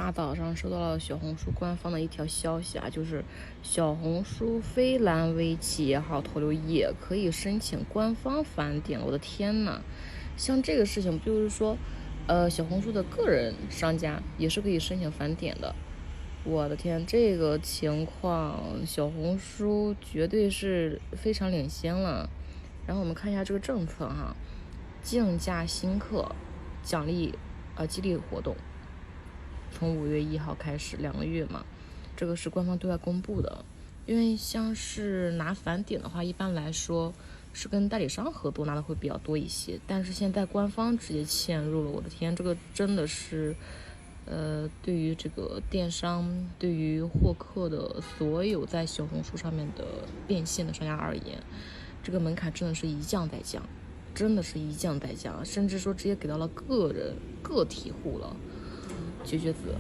大早上收到了小红书官方的一条消息啊，就是小红书非蓝 V 企业号头流也可以申请官方返点。我的天呐，像这个事情不就是说，小红书的个人商家也是可以申请返点的。我的天，这个情况小红书绝对是非常领先了。然后我们看一下这个政策哈，竞价新客奖励激励活动，从5月1号开始2个月嘛，这个是官方对外公布的。因为像是拿返点的话，一般来说是跟代理商合作拿的会比较多一些，但是现在官方直接嵌入了，我的天，这个真的是对于这个电商，对于获客的所有在小红书上面的变现的商家而言，这个门槛真的是一降再降，真的是一降再降，甚至说直接给到了个体户了，绝绝子。